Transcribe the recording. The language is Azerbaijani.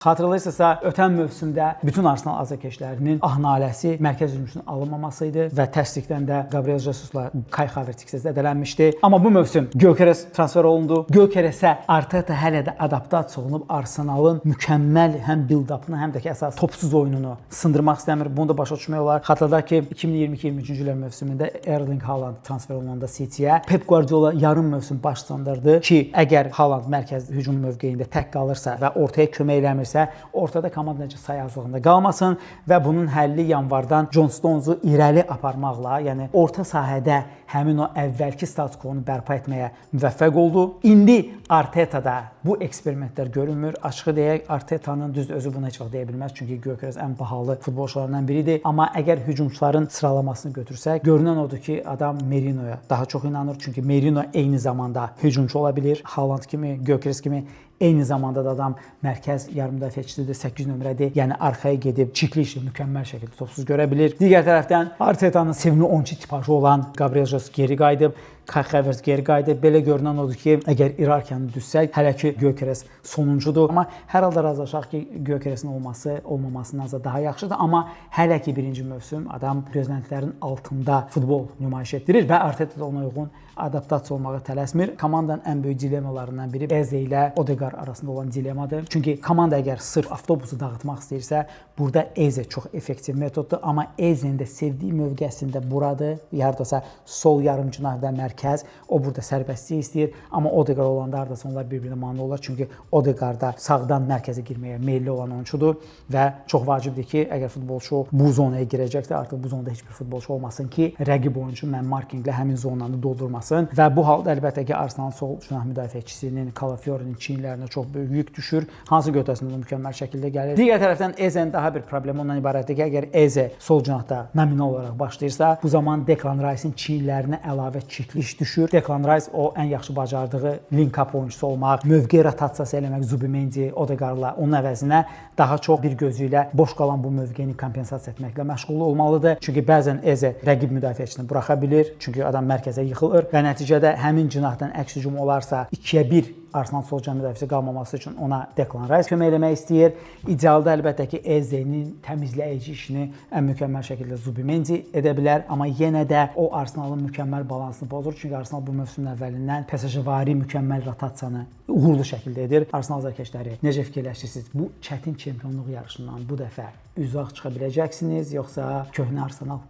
Xatırlayırsınızsa, ötən mövsümdə bütün Arsenal azarkeşlərinin naləsi mərkəz hücumçunun alınmaması idi və tərslikdən də Gabriel Jesus'la Kai Havertz zədələnmişdi. Amma bu mövsüm Gyökeres transfer olundu. Gyökeresə Arteta hələ də adaptasiya olunub Arsenalın mükəmməl həm build-up'ını, həm də ki, əsas topsuz oyununu sındırmaq istəmir. Bunu da başa düşmək olar. Xatırladaq ki, 2022-23-cü illər mövsümündə Erling Haaland transfer olunanda City'yə Pep Guardiola yarım mövsüm baş sındırdı ki, əgər Haaland mərkəz hücum mövqeyində tək qalırsa və ortaya kömək eləmirsə, ortada komanda necə sayazlığında qalmasın və bunun həlli yanvardan John Stones'u irəli aparmaqla, yəni orta sahədə həmin o əvvəlki status quo-nu bərpa etməyə müvəffəq oldu. İndi Arteta'da bu eksperimentlər görünmür. Açığı deyək, Arteta'nın düz özü bunu heç vaxt deyə bilməz, çünki Gyökeres ən bahalı futbolçularından biridir. Amma əgər hücumçuların sıralamasını götürsək, görünən odur ki, adam Merino'ya daha çox inanır, çünki Merino eyni zamanda hücumçu ola bilir. Haaland kimi, Gyökeres kimi eyni zamanda da adam mərkəz yarım müdafiəçisidir, 8 nömrədir. Yəni arxaya gedib çikli işlə mükəmməl şəkildə topsuz görə bilir. Digər tərəfdən Arteta'nın sevimli 12 tipajı olan Gabriel Jesus geri qayıdıb, Kai Havertz geri qayıdıb. Belə görünən odur ki, əgər iyerarxiyanı düzsək, hələ ki Gyökeres sonuncudur. Amma hər halda razılaşaq ki, Gyökeresin olmamasından da daha yaxşıdır. Amma hələ ki birinci mövsüm adam gözləntilərin altında futbol nümayiş etdirir və Arteta da ona uyğun adaptasiya olmağa tələsmir. Komandanın ən böyük dilemalarından biri Eze ilə Odegaard arasında olan dilemadır. Çünki komanda əgər sırf avtobusu dağıtmaq istəyirsə, burada Eze çox effektiv metoddur. Amma Eze'nin də sevdiyi mövqəsində buradır. Hardasa sol yarımcinah və mərkəz. O burada sərbəstlik istəyir. Amma Odegaard olanda hardasa onlar bir-birinə mane olur. Çünki Odegaard da sağdan mərkəzə girməyə meyilli olan oyunçudur və çox vacibdir ki, əgər futbolçu bu zonaya girəcəksə, artıq bu zonda heç bir futbolçu olmasın ki, rəqib oyunçu man-markinqlə həmin zonanı doldurmasın. Və bu halda əlbəttə ki, Arsenalın sol cinah müdafiəçisinin Calafiori'nin çiyinlərinə çox böyük yük düşür. Hansı götəsində mükəmməl şəkildə gəlir. Digər tərəfdən Eze'nin daha bir problemi ondan ibarətdir ki, əgər Eze sol cinahda nominal olaraq başlayırsa, bu zaman Declan Rice'in çiyinlərinə əlavə çəkiliş düşür. Declan Rice o ən yaxşı bacardığı link-up oyunçusu olmaq, mövqe rotasiyası eləmək, Zubimendi, Odegaardla onun əvəzinə daha çox bir gözü ilə boş qalan bu mövqeyini kompensasiya etməklə məşğul olmalıdır. Çünki bəzən Eze rəqib müdafiəçisini buraxa bilir, çünki adam mərkəzə yıxılır və nəticədə həmin cinahdan əks hücum olarsa 2-1 Arsenal sol cinah müdafiəsi qalmaması üçün ona Declan Rice kömək eləmək istəyir. İdealda əlbəttə ki, Eze'nin təmizləyici işini ən mükəmməl şəkildə Zubimendi edə bilər, amma yenə də o Arsenalın mükəmməl balansını pozur. Çünki Arsenal bu mövsümün əvvəlindən PSG-vari mükəmməl rotasiyanı uğurlu şəkildə edir. Arsenal azarkeşləri necə fikirləşirsiniz? Bu çətin çempionluq yarışından bu dəfə üzaq çıxa biləcəksiniz, yoxsa köhnə Arsenal?